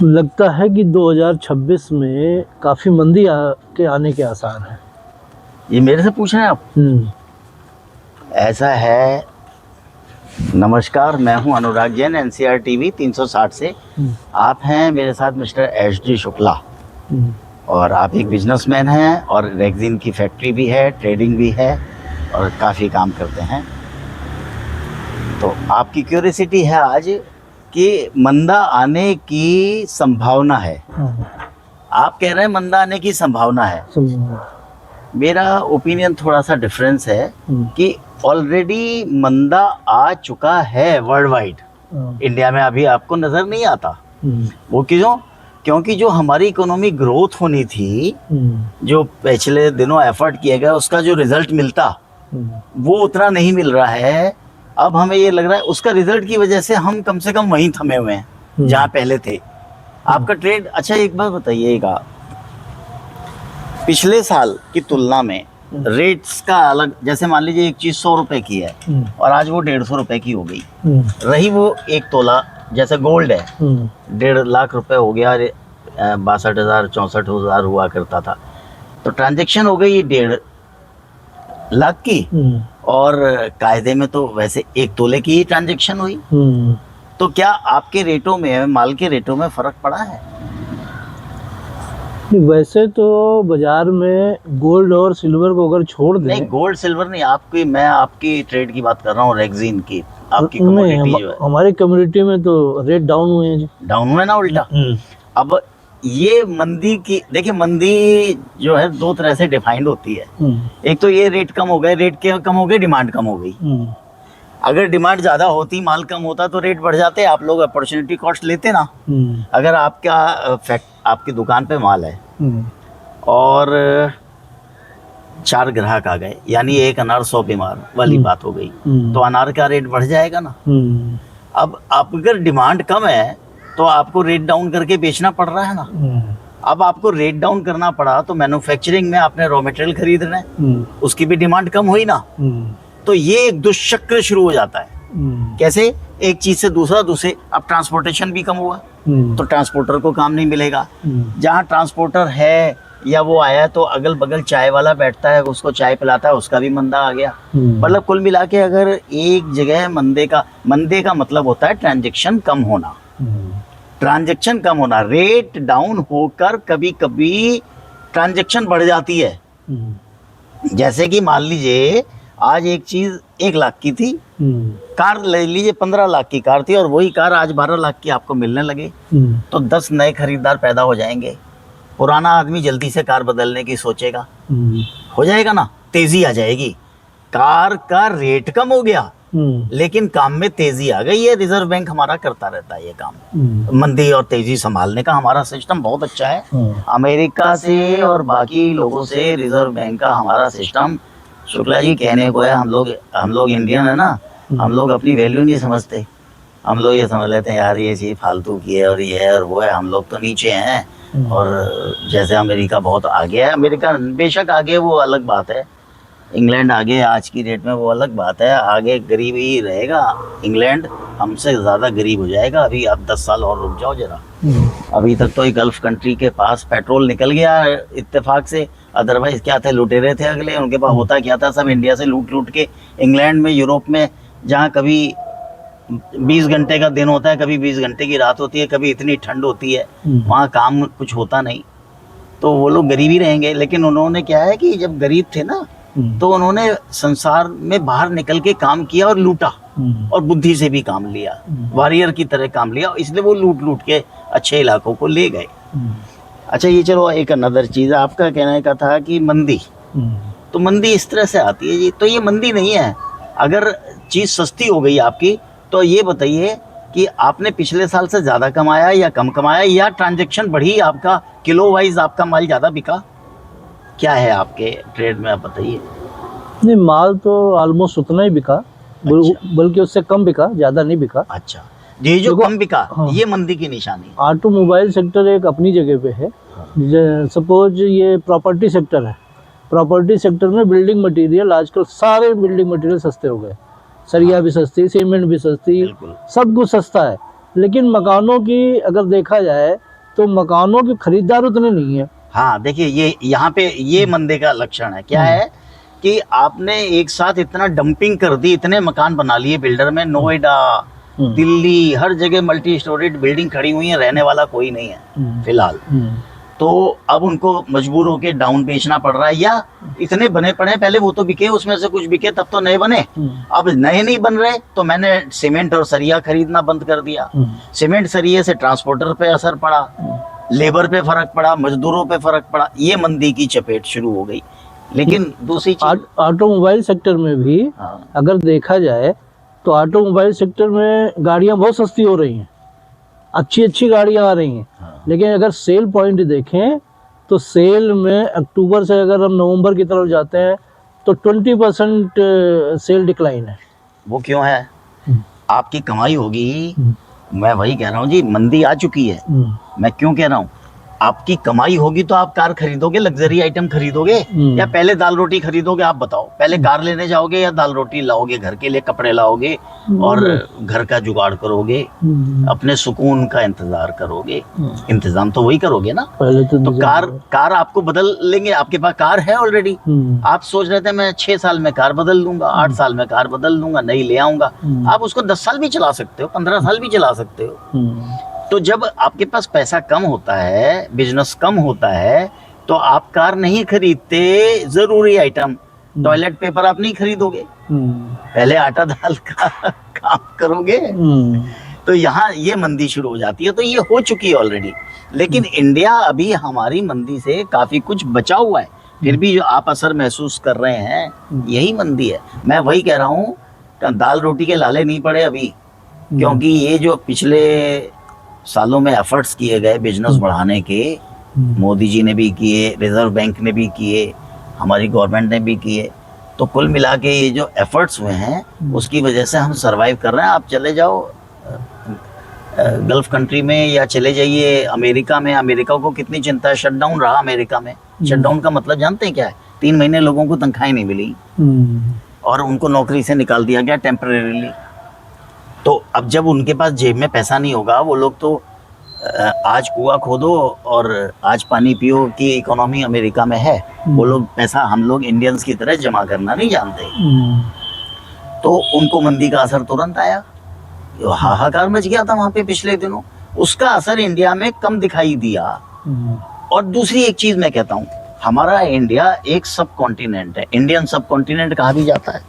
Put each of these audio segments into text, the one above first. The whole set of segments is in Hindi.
लगता है कि 2026 में काफ़ी मंदी के आने के आसार हैं। ये मेरे से पूछ रहे हैं आप? ऐसा है। नमस्कार, मैं हूं अनुराग जैन, एनसीआर टीवी 360 से। आप हैं मेरे साथ मिस्टर एच.डी. शुक्ला, और आप एक बिजनेसमैन हैं और रेक्सिन की फैक्ट्री भी है, ट्रेडिंग भी है और काफ़ी काम करते हैं। तो आपकी क्यूरियोसिटी है आज कि मंदा आने की संभावना है। आप कह रहे हैं मंदा आने की संभावना है। मेरा ओपिनियन थोड़ा सा डिफरेंस है कि ऑलरेडी मंदा आ चुका है वर्ल्ड वाइड। इंडिया में अभी आपको नज़र नहीं आता। वो क्यों? क्योंकि जो हमारी इकोनॉमिक ग्रोथ होनी थी, जो पिछले दिनों एफर्ट किया गया, उसका जो रिजल्ट मिलता वो उतना नहीं मिल रहा है। अब हमें ये लग रहा है उसका रिजल्ट की वजह से हम कम से कम वहीं थमे हुए हैं जहाँ पहले थे। आपका ट्रेड अच्छा, एक बात बताइएगा, पिछले साल की तुलना में रेट्स का अलग, जैसे मान लीजिए एक चीज़ 100 रुपए की है और आज वो 150 रुपए की हो गई, रही वो एक तोला, जैसे गोल्ड है 1.5 लाख रुपए हो गया, 62,000 64,000 हुआ करता था, तो ट्रांजैक्शन हो गई 1.5 लाख की, और कायदे में तो वैसे एक तोले की ही ट्रांजैक्शन हुई। तो क्या आपके रेटों में, माल के रेटों में फर्क पड़ा है? वैसे तो बाजार में गोल्ड और सिल्वर को अगर छोड़ दें, नहीं, गोल्ड सिल्वर नहीं, मैं आपकी ट्रेड की बात कर रहा हूँ, रेक्सिन की। आपकी कमोडिटी जो है, हमारी कम्युनिटी में तो रेट डाउन हुए हैं जी। डाउन हुए ना, उल्टा। अब ये मंदी की, देखिए मंदी जो है दो तरह से डिफाइंड होती है। एक तो ये रेट कम हो गए, रेट कम हो गए, डिमांड कम हो गई। अगर डिमांड ज़्यादा होती, माल कम होता तो रेट बढ़ जाते, आप लोग अपॉर्चुनिटी कॉस्ट लेते ना। अगर आपकी दुकान पे माल है और 4 ग्राहक आ गए, यानी एक अनार 100 बीमार वाली बात हो गई, तो अनार का रेट बढ़ जाएगा ना। अब अगर डिमांड कम है तो आपको रेट डाउन करके बेचना पड़ रहा है ना। अब आपको रेट डाउन करना पड़ा तो मैन्युफैक्चरिंग में आपने रॉ मटेरियल खरीद रहे हैं, उसकी भी डिमांड कम हुई ना। तो ये एक दुष्चक्र शुरू हो जाता है। कैसे? एक चीज से दूसरे, अब ट्रांसपोर्टेशन भी कम हुआ तो ट्रांसपोर्टर को काम नहीं मिलेगा। जहाँ ट्रांसपोर्टर है या वो आया तो अगल बगल चाय वाला बैठता है, उसको चाय पिलाता है, उसका भी मंदा आ गया। मतलब कुल मिला के अगर एक जगह मंदे का मतलब होता है ट्रांजैक्शन कम होना। ट्रांजैक्शन कम होना, रेट डाउन होकर कभी कभी ट्रांजैक्शन बढ़ जाती है। जैसे कि मान लीजिए आज एक चीज 1 लाख की थी, कार ले लीजिए 15 लाख की कार थी, और वही कार आज 12 लाख की आपको मिलने लगे, तो 10 नए खरीदार पैदा हो जाएंगे। पुराना आदमी जल्दी से कार बदलने की सोचेगा, हो जाएगा ना, तेजी आ जाएगी। कार का रेट कम हो गया लेकिन काम में तेजी आ गई। ये रिजर्व बैंक हमारा करता रहता है ये काम, मंदी और तेजी संभालने का हमारा सिस्टम बहुत अच्छा है। अमेरिका से और बाकी लोगों से रिजर्व बैंक का हमारा सिस्टम, शुक्ला जी कहने को है, हम लोग इंडियन है ना, हम लोग अपनी वैल्यू नहीं समझते। हम लोग ये समझ लेते हैं यार ये चीज़ फालतू की है और ये है और वो है, हम लोग तो नीचे हैं। और जैसे अमेरिका बहुत आगे है, अमेरिका बेशक आगे, वो अलग बात है। इंग्लैंड आगे आज की डेट में, वो अलग बात है। आगे गरीब ही रहेगा, इंग्लैंड हमसे ज़्यादा गरीब हो जाएगा। अभी आप 10 साल और रुक जाओ जरा। अभी तक तो एक गल्फ कंट्री के पास पेट्रोल निकल गया इत्तेफाक से, अदरवाइज क्या थे, लुटेरे थे अगले, उनके पास होता क्या था, सब इंडिया से लूट के इंग्लैंड में, यूरोप में, जहाँ कभी 20 घंटे का दिन होता है, कभी 20 घंटे की रात होती है, कभी इतनी ठंड होती है, वहाँ काम कुछ होता नहीं, तो वो लोग गरीब ही रहेंगे। लेकिन उन्होंने क्या है कि जब गरीब थे ना, तो उन्होंने संसार में बाहर निकल के काम किया और लूटा, और बुद्धि से भी काम लिया, वॉरियर की तरह काम लिया, इसलिए वो लूट के अच्छे इलाकों को ले गए। अच्छा, ये चलो एक अनदर चीज़, आपका कहने का था कि मंदी, तो मंदी इस तरह से आती है जी, तो ये मंदी नहीं है। अगर चीज़ सस्ती हो गई आपकी, तो ये बताइए कि आपने पिछले साल से ज़्यादा कमाया या कम कमाया, या ट्रांजैक्शन बढ़ी, आपका किलो वाइज आपका माल ज़्यादा बिका, क्या है आपके ट्रेड में, आप बताइए। नहीं, माल तो ऑलमोस्ट उतना ही बिका। अच्छा। बल्कि उससे कम बिका, ज़्यादा नहीं बिका। अच्छा, ये जो कम बिका, ये मंदी की निशानी। ऑटोमोबाइल सेक्टर एक अपनी जगह पे है। सपोज ये प्रॉपर्टी सेक्टर है, प्रॉपर्टी सेक्टर में बिल्डिंग मटेरियल, आजकल सारे बिल्डिंग मटेरियल सस्ते हो गए, सरिया भी सस्ती, सीमेंट भी सस्ती, सब कुछ सस्ता है। लेकिन मकानों की अगर देखा जाए तो मकानों के खरीदार उतने नहीं है। हाँ देखिए, ये यहाँ पे ये मंदे का लक्षण है। क्या है कि आपने एक साथ इतना डंपिंग कर दी, इतने मकान बना लिए बिल्डर में, नोएडा, दिल्ली, हर जगह मल्टी स्टोरेड बिल्डिंग खड़ी हुई है, रहने वाला कोई नहीं है फिलहाल। तो अब उनको मजबूर होके डाउन बेचना पड़ रहा है, या इतने बने पड़े, पहले वो तो बिके, उसमें से कुछ बिके तब तो नए बने, अब नए नहीं बन रहे तो मैंने सीमेंट और सरिया खरीदना बंद कर दिया। सीमेंट सरिये से ट्रांसपोर्टर पे असर पड़ा, लेबर पे फर्क पड़ा, मजदूरों पे फर्क पड़ा, ये मंदी की चपेट शुरू हो गई। लेकिन दूसरी चीज, ऑटोमोबाइल सेक्टर में भी अगर देखा जाए तो ऑटोमोबाइल सेक्टर में गाड़ियां बहुत सस्ती हो रही हैं, अच्छी अच्छी गाड़ियां आ रही हैं। लेकिन अगर सेल पॉइंट देखें तो सेल में अक्टूबर से अगर हम नवंबर की तरफ जाते हैं तो 20% सेल डिक्लाइन है। वो क्यों है? आपकी कमाई होगी, मैं वही कह रहा हूँ जी, मंदी आ चुकी है। मैं क्यों कह रहा हूँ, आपकी कमाई होगी तो आप कार खरीदोगे, लग्जरी आइटम खरीदोगे, या पहले दाल रोटी खरीदोगे? आप बताओ, पहले कार लेने जाओगे या दाल रोटी लाओगे, घर के लिए कपड़े लाओगे और घर का जुगाड़ करोगे, अपने सुकून का इंतजार करोगे? इंतजाम तो वही करोगे ना। पहले तो कार आपको बदल लेंगे, आपके पास कार है ऑलरेडी। आप सोच रहे थे मैं 6 साल में कार बदल लूंगा, 8 साल में कार बदल लूंगा, नई ले आऊंगा। आप उसको 10 साल भी चला सकते हो, 15 साल भी चला सकते हो। तो जब आपके पास पैसा कम होता है, बिजनेस कम होता है, तो आप कार नहीं खरीदते जरूरी आइटम, टॉयलेट पेपर आप नहीं खरीदोगे, पहले आटा दाल का काम करोगे। तो यहाँ ये मंदी शुरू हो जाती है। तो ये हो चुकी है ऑलरेडी, लेकिन इंडिया अभी हमारी मंदी से काफी कुछ बचा हुआ है, फिर भी जो आप असर महसूस कर रहे हैं यही मंदी है। मैं वही कह रहा हूँ, दाल रोटी के लाले नहीं पड़े अभी, क्योंकि ये जो पिछले सालों में एफर्ट्स किए गए बिजनेस बढ़ाने के, मोदी जी ने भी किए, रिजर्व बैंक ने भी किए, हमारी गवर्नमेंट ने भी किए, तो कुल मिला के ये जो एफर्ट्स हुए हैं उसकी वजह से हम सरवाइव कर रहे हैं। आप चले जाओ गल्फ कंट्री में या चले जाइए अमेरिका में, अमेरिका को कितनी चिंता है, शटडाउन रहा अमेरिका में। शटडाउन का मतलब जानते हैं क्या है? 3 महीने लोगों को तनख्वाहें नहीं मिली और उनको नौकरी से निकाल दिया गया टेम्परेरीली। तो अब जब उनके पास जेब में पैसा नहीं होगा, वो लोग तो आज कुआं खोदो और आज पानी पियो की इकोनॉमी अमेरिका में है। वो लोग पैसा हम लोग इंडियंस की तरह जमा करना नहीं जानते, तो उनको मंदी का असर तुरंत आया, हाहाकार मच गया था वहां पे पिछले दिनों। उसका असर इंडिया में कम दिखाई दिया। और दूसरी एक चीज मैं कहता हूँ, हमारा इंडिया एक सब कॉन्टिनेंट है, इंडियन सब कॉन्टिनेंट कहा भी जाता है।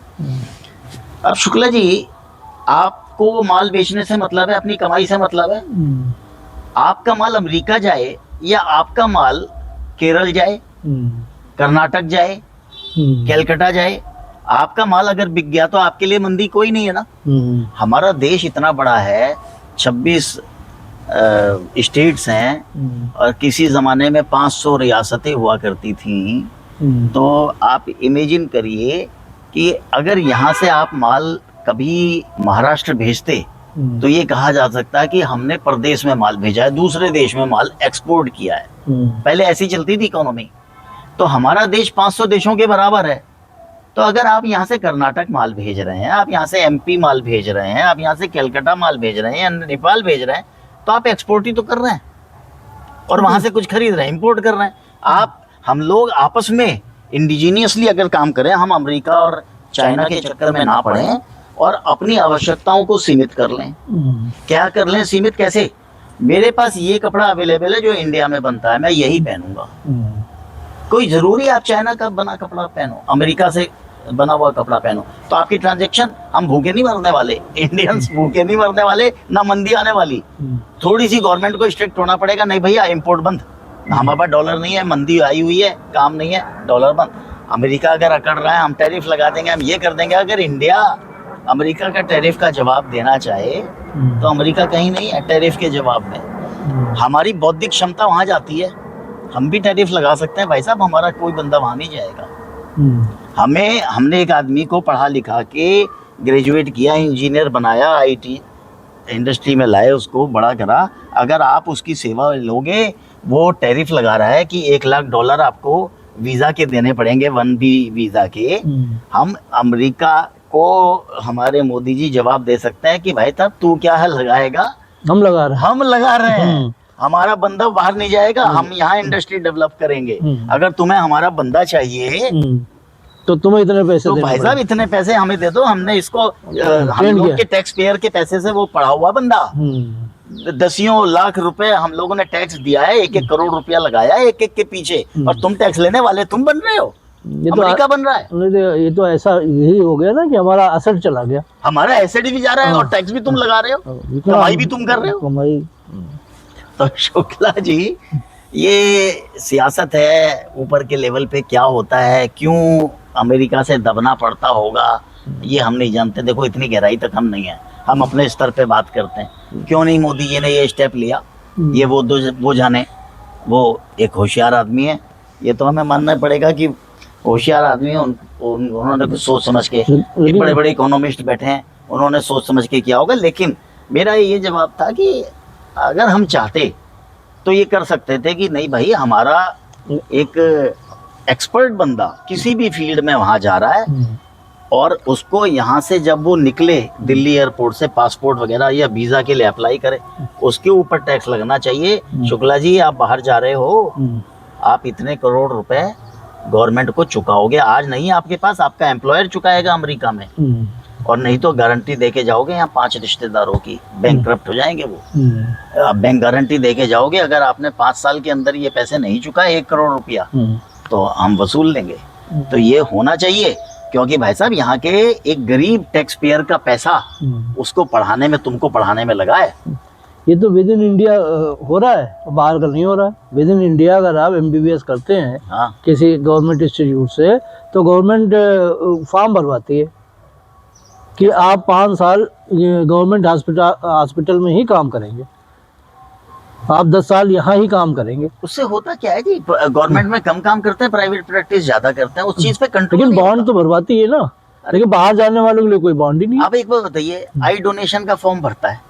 अब शुक्ला जी, आपको माल बेचने से मतलब है, अपनी कमाई से मतलब है। आपका माल अमेरिका जाए या आपका माल केरल जाए, कर्नाटक जाए, कलकत्ता जाए, आपका माल अगर बिक गया तो आपके लिए मंदी कोई नहीं है ना। हमारा देश इतना बड़ा है, 26 स्टेट्स हैं और किसी ज़माने में 500 रियासतें हुआ करती थी। तो आप इमेजिन करिए कि अगर यहाँ से आप माल कभी महाराष्ट्र भेजते तो ये कहा जा सकता है कि हमने प्रदेश में माल भेजा है, दूसरे देश में माल एक्सपोर्ट किया है। पहले ऐसी चलती थी इकोनॉमी। तो हमारा देश 500 देशों के बराबर है। तो अगर आप यहाँ से कर्नाटक माल भेज रहे हैं, आप यहाँ से एमपी माल भेज रहे हैं, आप यहाँ से कलकत्ता माल भेज रहे हैं या नेपाल भेज रहे हैं, तो आप एक्सपोर्ट ही तो कर रहे हैं और वहां से कुछ खरीद रहे हैं, इंपोर्ट कर रहे हैं। आप हम लोग आपस में इंडिजीनियसली अगर काम करें, हम अमेरिका और चाइना के चक्कर में ना पड़े और अपनी आवश्यकताओं को सीमित कर लें। क्या कर लें सीमित? कैसे? मेरे पास ये कपड़ा अवेलेबल है जो इंडिया में बनता है, मैं यही पहनूंगा। कोई जरूरी आप चाइना का बना कपड़ा पहनो, अमेरिका से बना हुआ कपड़ा पहनो, तो आपकी ट्रांजैक्शन, हम भूखे नहीं मरने वाले, इंडियंस भूखे नहीं मरने वाले, ना मंदी आने वाली। थोड़ी सी गवर्नमेंट को स्ट्रिक्ट होना पड़ेगा, नहीं भैया इंपोर्ट बंद, हमारे पास डॉलर नहीं है, मंदी आई हुई है, काम नहीं है, डॉलर बंद। अमेरिका अगर अकड़ रहा है, हम टैरिफ लगा देंगे, हम ये कर देंगे। अगर इंडिया अमेरिका का टैरिफ का जवाब देना चाहे तो अमेरिका कहीं नहीं है टैरिफ के जवाब में। हमारी बौद्धिक क्षमता वहां जाती है, हम भी टैरिफ लगा सकते हैं भाई साहब, हमारा कोई बंदा वहां नहीं जाएगा। हमने एक आदमी को पढ़ा लिखा के ग्रेजुएट किया, इंजीनियर बनाया, आईटी इंडस्ट्री में लाए, उसको बड़ा करा। अगर आप उसकी सेवा लोगे, वो टैरिफ लगा रहा है कि $1,00,000 आपको वीज़ा के देने पड़ेंगे, 1B वीज़ा के। हम अमेरिका को हमारे मोदी जी जवाब दे सकते हैं कि भाई साहब तू क्या है लगाएगा, हम लगा रहे हैं, हमारा बंदा बाहर नहीं जाएगा, हम यहाँ इंडस्ट्री डेवलप करेंगे। अगर तुम्हें हमारा बंदा चाहिए तो तुम्हें इतने पैसे तो देने भाई साहब इतने पैसे हमें दे दो, हमने इसको हम लोग किया। के टैक्स पेयर के पैसे से वो पढ़ा हुआ बंदा, दसियों लाख रुपए हम लोगों ने टैक्स दिया है, 1-1 करोड़ रुपया लगाया है एक एक के पीछे, और तुम टैक्स लेने वाले तुम बन रहे हो, ये तो अमेरिका बन रहा है। ये तो ऐसा यही हो गया ना कि हमारा असर चला गया, हमारा एसेट भी जा रहा है और टैक्स भी तुम लगा रहे हो, कमाई भी तुम कर रहे हो। कमाई तो शुक्ला जी, ये सियासत है, ऊपर के लेवल पे क्या होता है, क्यों अमेरिका से दबना पड़ता होगा, ये हम नहीं जानते। देखो इतनी गहराई तक हम नहीं है, हम अपने स्तर पे बात करते हैं। क्यों नहीं मोदी जी ने ये स्टेप लिया, ये वो जाने, वो एक होशियार आदमी है, ये तो हमें मानना पड़ेगा कि होशियार आदमी है। उन्होंने कुछ सोच समझ के, एक बड़े बड़े इकोनॉमिस्ट बैठे हैं, उन्होंने सोच समझ के किया होगा। लेकिन मेरा ये जवाब था कि अगर हम चाहते तो ये कर सकते थे कि नहीं भाई, हमारा एक एक्सपर्ट बंदा किसी भी फील्ड में वहां जा रहा है, और उसको यहाँ से जब वो निकले दिल्ली एयरपोर्ट से, पासपोर्ट वगैरह या वीजा के लिए अप्लाई करे, उसके ऊपर टैक्स लगना चाहिए। शुक्ला जी, आप बाहर जा रहे हो, आप इतने करोड़ रुपए गवर्नमेंट को चुकाओगे, आज नहीं आपके पास, आपका एम्प्लॉयर चुकाएगा अमेरिका में, और नहीं तो गारंटी देके जाओगे यहाँ 5 रिश्तेदारों की, बैंकक्रप्ट हो जाएंगे वो। आप बैंक गारंटी देके जाओगे, अगर आपने 5 साल के अंदर ये पैसे नहीं चुकाए 1 करोड़ रुपया, तो हम वसूल लेंगे। तो ये होना चाहिए, क्योंकि भाई साहब यहाँ के एक गरीब टैक्स पेयर का पैसा उसको पढ़ाने में, तुमको पढ़ाने में लगा है। ये तो विद इन इंडिया हो रहा है, बाहर का नहीं हो रहा है। विद इन इंडिया अगर आप MBBS करते हैं किसी गवर्नमेंट इंस्टीट्यूट से, तो गवर्नमेंट फॉर्म भरवाती है कि आप 5 साल गवर्नमेंट हॉस्पिटल में ही काम करेंगे, आप 10 साल यहाँ ही काम करेंगे। उससे होता क्या है जी, गवर्नमेंट में कम काम करते हैं, प्राइवेट प्रैक्टिस ज्यादा करते हैं, उस चीज पे कंट्रोल। लेकिन बॉन्ड तो भरवाती है ना, लेकिन बाहर जाने वालों के लिए कोई बॉन्ड ही नहीं। आप एक बात बताइए, आई डोनेशन का फॉर्म भरता है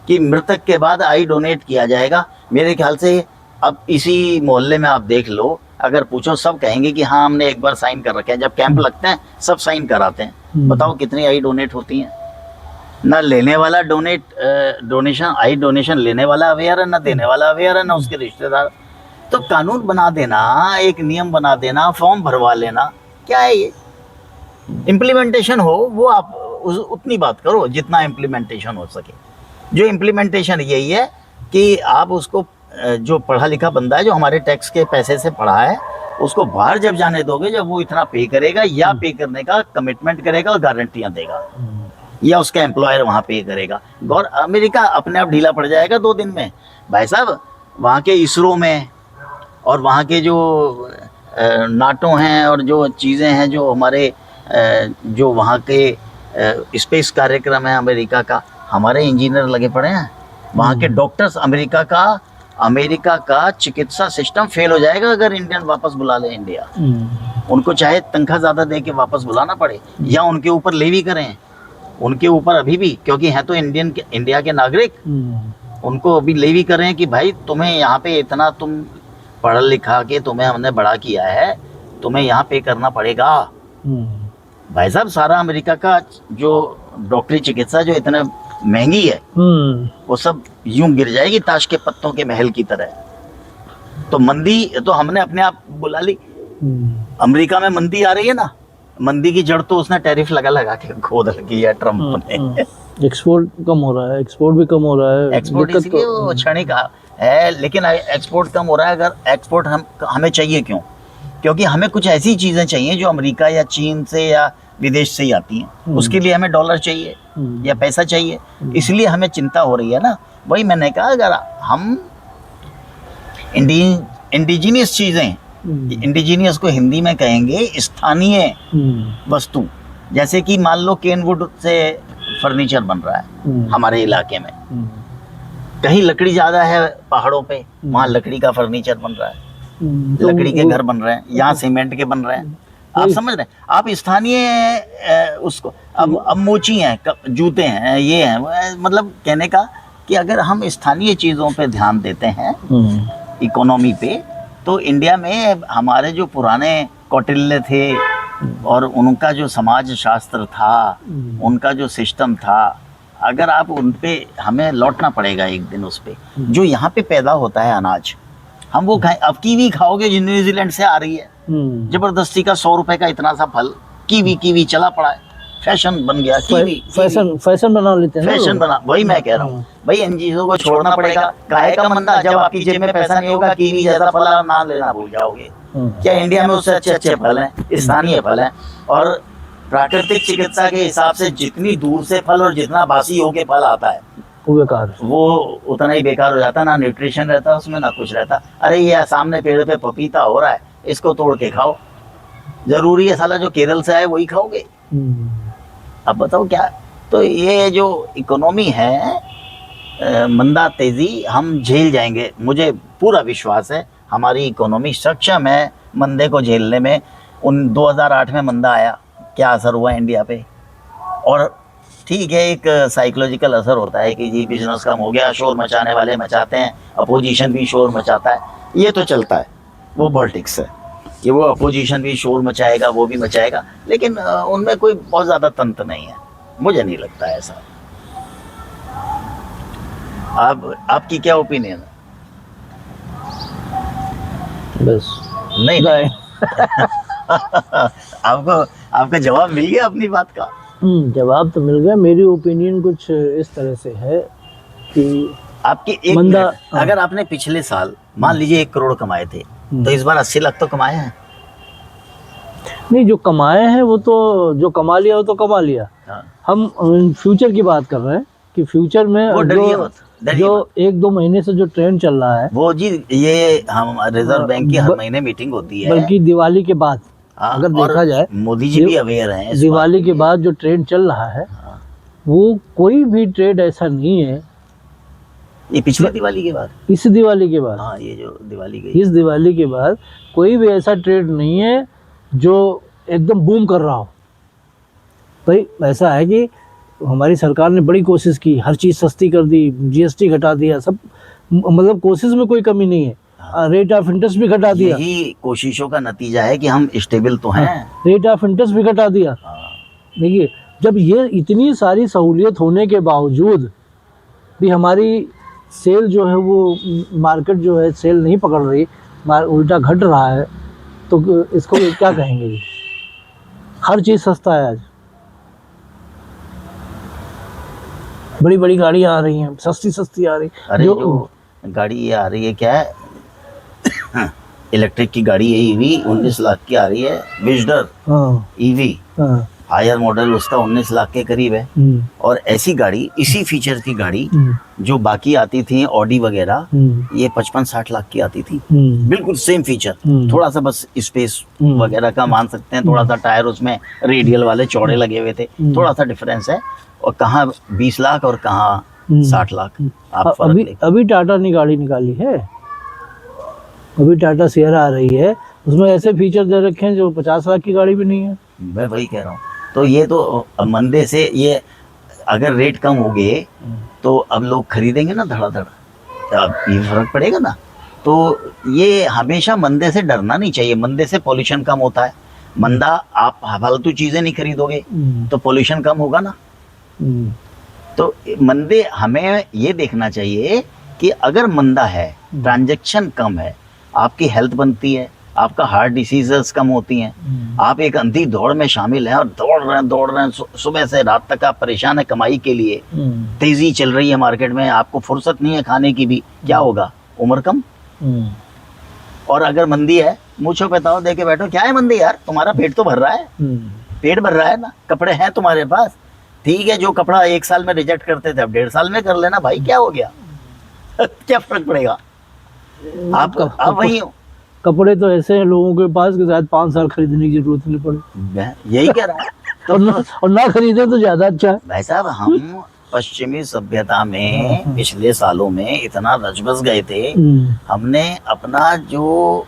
कि मृतक के बाद आई डोनेट किया जाएगा। मेरे ख्याल से अब इसी मोहल्ले में आप देख लो, अगर पूछो सब कहेंगे कि हाँ हमने एक बार साइन कर रखे हैं। जब कैंप लगते हैं सब साइन कराते हैं। बताओ कितनी आई डोनेट होती हैं? ना लेने वाला डोनेशन आई डोनेशन लेने वाला अवेयर है, ना देने वाला अवेयर है, ना उसके रिश्तेदार। तो कानून बना देना, एक नियम बना देना, फॉर्म भरवा लेना, क्या है ये? इम्प्लीमेंटेशन हो वो आप उतनी बात करो जितना इम्प्लीमेंटेशन हो सके। जो इम्प्लीमेंटेशन यही है कि आप उसको, जो पढ़ा लिखा बंदा है, जो हमारे टैक्स के पैसे से पढ़ा है, उसको बाहर जब जाने दोगे, जब वो इतना पे करेगा या पे करने का कमिटमेंट करेगा और गारंटियां देगा, या उसका एम्प्लॉयर वहाँ पे करेगा, और अमेरिका अपने आप ढीला पड़ जाएगा 2 दिन में। भाई साहब, वहाँ के इसरो में और वहाँ के जो नाटो हैं और जो चीज़ें हैं, जो हमारे जो वहाँ के स्पेस कार्यक्रम है अमेरिका का, हमारे इंजीनियर लगे पड़े हैं। वहाँ के डॉक्टर्स, अमेरिका का चिकित्सा सिस्टम फेल हो जाएगा अगर इंडियन वापस बुला ले इंडिया। उनको चाहे तनख्वाह ज़्यादा दे के वापस बुलाना पड़े, या उनके ऊपर लेवी करें, उनके ऊपर अभी भी, क्योंकि हैं तो इंडिया के नागरिक, उनको अभी लेवी करें कि भाई तुम्हें यहाँ पे इतना, तुम पढ़ लिखा के तुम्हें हमने बड़ा किया है, तुम्हें यहाँ पे करना पड़ेगा। भाई साहब, सारा अमेरिका का जो डॉक्टरी चिकित्सा जो इतना महंगी है, वो सब यूं गिर जाएगी ताश के पत्तों के महल की तरह। तो मंदी तो हमने अपने आप बुला ली। अमेरिका में मंदी आ रही है ना, मंदी की जड़ तो उसने टैरिफ लगा के खोद रखी है ट्रम्प ने। एक्सपोर्ट कम हो रहा है, एक्सपोर्ट भी कम हो रहा है। एक्सपोर्ट इसलिए वो क्षणिक है, लेकिन एक्सपोर्ट कम हो रहा है। अगर एक्सपोर्ट हमें चाहिए क्यों? क्योंकि हमें कुछ ऐसी चीजें चाहिए जो अमेरिका या चीन से या विदेश से ही आती हैं। उसके लिए हमें डॉलर चाहिए या पैसा चाहिए, इसलिए हमें चिंता हो रही है ना। वही मैंने कहा, अगर हम इंडिजीनियस चीजें, इंडिजीनियस को हिंदी में कहेंगे स्थानीय वस्तु, जैसे कि मान लो केनवुड से फर्नीचर बन रहा है हमारे इलाके में, कहीं लकड़ी ज्यादा है पहाड़ों पे, वहाँ लकड़ी का फर्नीचर बन रहा है, लकड़ी के घर बन रहे हैं, यहाँ सीमेंट के बन रहे हैं। आप समझ रहे हैं? आप स्थानीय उसको, अब मोची हैं, जूते हैं, ये हैं, मतलब कहने का कि अगर हम स्थानीय चीज़ों पे ध्यान देते हैं, इकोनॉमी पे, तो इंडिया में हमारे जो पुराने कौटिल्य थे और उनका जो समाज शास्त्र था, उनका जो सिस्टम था, अगर आप उन पे, हमें लौटना पड़ेगा एक दिन उस पे, जो यहाँ पे पैदा होता है अनाज, हम वो खाएं। अब कीवी खाओगे जो न्यूजीलैंड से आ रही है, जबरदस्ती का 100 रुपए का इतना सा फल, कीवी चला पड़ा है, फैशन बन गया कीवी। फैशन बना लेते हैं, फैशन बना, वही मैं कह रहा हूँ भाई, इन चीजों को छोड़ना पड़ेगा। काहे का मंदा, जब आपकी जेब में पैसा नहीं होगा, कीवी जैसा फल आप ना लेना भूल जाओगे। क्या इंडिया में उससे अच्छे फल हैं, स्थानीय फल हैं, और प्राकृतिक चिकित्सा के हिसाब से जितनी दूर से फल और जितना बासी होके फल आता है वो बेकार, वो उतना ही बेकार हो जाता, ना न्यूट्रिशन रहता उसमें, ना कुछ रहता। अरे ये सामने पेड़ पे पपीता हो रहा है, इसको तोड़ के खाओ, जरूरी है साला जो केरल से आए वही खाओगे? अब बताओ क्या। तो ये जो इकोनॉमी है मंदा तेजी, हम झेल जाएंगे, मुझे पूरा विश्वास है हमारी इकोनॉमी सक्षम है मंदे को झेलने में। 2008 में मंदा आया, क्या असर हुआ इंडिया पे? और ठीक है, एक साइकोलॉजिकल असर होता है कि जी बिजनेस कम हो गया, शोर मचाने वाले मचाते हैं, अपोजिशन भी शोर मचाता है, ये तो चलता है, वो पॉलिटिक्स है कि वो अपोजिशन भी शोर मचाएगा, वो भी मचाएगा, लेकिन उनमें कोई बहुत ज़्यादा तंत्र नहीं है, मुझे नहीं लगता है ऐसा। आपकी क्या ओपिनियन है? बस नहीं आपका जवाब मिल गया अपनी बात का? जवाब तो मिल गया। मेरी ओपिनियन कुछ इस तरह से है कि आपकी एक मंदा, अगर आपने पिछले साल मान लीजिए 1 करोड़ कमाए थे, तो इस बार 80 लाख तो कमाए हैं? नहीं, जो कमाए हैं वो तो, जो कमा लिया वो तो कमा लिया। हम फ्यूचर की बात कर रहे हैं कि फ्यूचर में जो 1-2 महीने से जो ट्रेंड चल रहा है वो जी, ये हम रिजर्व बैंक की हर महीने मीटिंग होती है, बल्कि दिवाली के बाद अगर देखा जाए, मोदी जी भी अवेयर हैं, दिवाली के बाद जो ट्रेंड चल रहा है वो कोई भी ट्रेड ऐसा नहीं है। ये पिछले दिवाली के बाद, इस दिवाली के बाद, हाँ ये जो दिवाली गई, इस दिवाली के बाद कोई भी ऐसा ट्रेड नहीं है जो एकदम बूम कर रहा हो। भाई ऐसा है कि हमारी सरकार ने बड़ी कोशिश की, हर चीज़ सस्ती कर दी, जीएसटी घटा दिया, सब मतलब कोशिश में कोई कमी नहीं है। रेट ऑफ इंटरेस्ट भी घटा दिया। यही कोशिशों का नतीजा है कि हम स्टेबल तो हैं। रेट ऑफ इंटरेस्ट भी घटा दिया। देखिए, जब ये इतनी सारी सहूलियत होने के बावजूद भी हमारी सेल जो है वो, मार्केट जो है सेल नहीं पकड़ रही, उल्टा घट रहा है, तो इसको क्या कहेंगे जी? हर चीज़ सस्ता है आज, बड़ी बड़ी गाड़ियाँ आ रही हैं, सस्ती आ रही। अरे जो गाड़ी ये आ रही है क्या है, इलेक्ट्रिक की गाड़ी है, ईवी 19 लाख की आ रही है, विजडर ईवी हायर मॉडल, उसका 19 लाख के करीब है। और ऐसी गाड़ी, इसी फीचर की गाड़ी जो बाकी आती थी ऑडी वगैरह, ये 55-60 लाख की आती थी, बिल्कुल सेम फीचर, थोड़ा सा बस स्पेस वगैरह का मान सकते हैं, थोड़ा सा टायर उसमें रेडियल वाले चौड़े लगे हुए थे, थोड़ा सा डिफरेंस है। और कहाँ 20 लाख और कहाँ 60 लाख, आप अभी टाटा ने गाड़ी निकाली है, अभी टाटा सियरा आ रही है, उसमें ऐसे फीचर दे रखे हैं जो 50 लाख की गाड़ी भी नहीं है। मैं वही कह रहा हूँ, तो ये तो मंदे से, ये अगर रेट कम हो गए तो अब लोग खरीदेंगे ना धड़ाधड़, अब ये फर्क पड़ेगा ना। तो ये हमेशा मंदे से डरना नहीं चाहिए, मंदे से पॉल्यूशन कम होता है। मंदा, आप फालतू चीजें नहीं खरीदोगे तो पॉल्यूशन कम होगा ना। तो मंदे, हमें ये देखना चाहिए कि अगर मंदा है, ट्रांजैक्शन कम है, आपकी हेल्थ बनती है, आपका हार्ट डिसीजेस कम होती हैं, आप एक अंधी दौड़ में शामिल हैं और दौड़ रहे हैं सुबह से रात तक, आप परेशान है कमाई के लिए, तेजी चल रही है मार्केट में, आपको फुर्सत नहीं है खाने की भी, क्या होगा? उम्र कम। और अगर मंदी है, मुँछों पे ताव दे के बैठो, क्या है मंदी यार, तुम्हारा पेट तो भर रहा है, पेट भर रहा है ना, कपड़े हैं तुम्हारे पास, ठीक है, जो कपड़ा 1 साल में रिजेक्ट करते थे अब 1.5 साल में कर लेना भाई, क्या हो गया? क्या फर्क पड़ेगा? आप वही हो। कपड़े तो ऐसे हैं लोगों के पास कि शायद 5 साल खरीदने की जरूरत नहीं पड़े, यही कह रहा हूँ। और ना खरीदे तो ज्यादा अच्छा है। भाई साहब, हम पश्चिमी सभ्यता में पिछले सालों में इतना रच बस गए थे, हमने अपना जो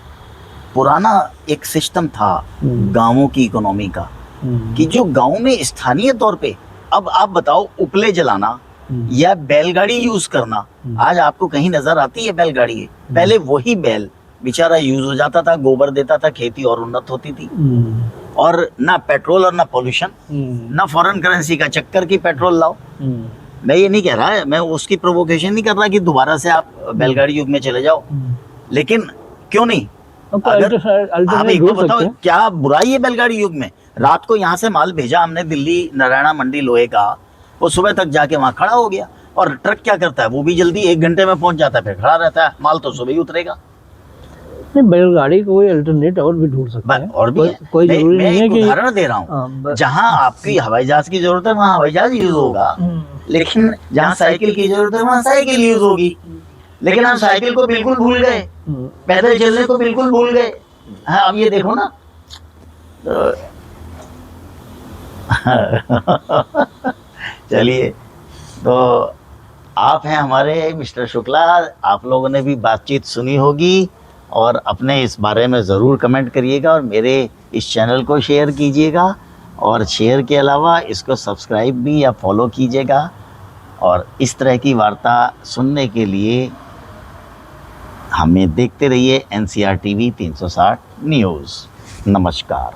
पुराना एक सिस्टम था गांवों की इकोनॉमी का, कि जो गांव में स्थानीय तौर पे, अब आप बताओ, उपले जलाना या बैलगाड़ी यूज करना, आज आपको कहीं नजर आती है बैलगाड़ी? पहले वही बैल बेचारा यूज हो जाता था, गोबर देता था, खेती और उन्नत होती थी, और ना पेट्रोल और ना पोल्यूशन, ना फॉरेन करेंसी का चक्कर की पेट्रोल लाओ, मैं ये नहीं कह रहा, मैं उसकी प्रोवोकेशन नहीं कर रहा कि दोबारा से आप बैलगाड़ी युग में चले जाओ, लेकिन क्यों नहीं? अगर आप एक तो बताओ क्या बुराई है बैलगाड़ी युग में? रात को यहाँ से माल भेजा हमने दिल्ली नारायणा मंडी लोहे का, वो सुबह तक जाके वहां खड़ा हो गया, और ट्रक क्या करता है, वो भी जल्दी 1 घंटे में पहुंच जाता है, फिर खड़ा रहता है, माल तो सुबह ही उतरेगा। नहीं, बैलगाड़ी को कोई अल्टरनेट और भी ढूंढ सकते हैं, और भी कोई जरूरी नहीं है कि उदाहरण दे रहा हूँ, जहाँ आपकी हवाई जहाज की जरूरत है वहाँ हवाई जहाज यूज होगा, लेकिन जहाँ साइकिल की जरूरत है वहाँ साइकिल यूज होगी। लेकिन हम साइकिल को बिल्कुल भूल गए, पैदल चलने को बिल्कुल भूल गए। हाँ, अब ये देखो ना, चलिए, तो आप हैं हमारे मिस्टर शुक्ला, आप लोगों ने भी बातचीत सुनी होगी, और अपने इस बारे में ज़रूर कमेंट करिएगा, और मेरे इस चैनल को शेयर कीजिएगा, और शेयर के अलावा इसको सब्सक्राइब भी या फॉलो कीजिएगा, और इस तरह की वार्ता सुनने के लिए हमें देखते रहिए NCR TV 360 न्यूज़। नमस्कार।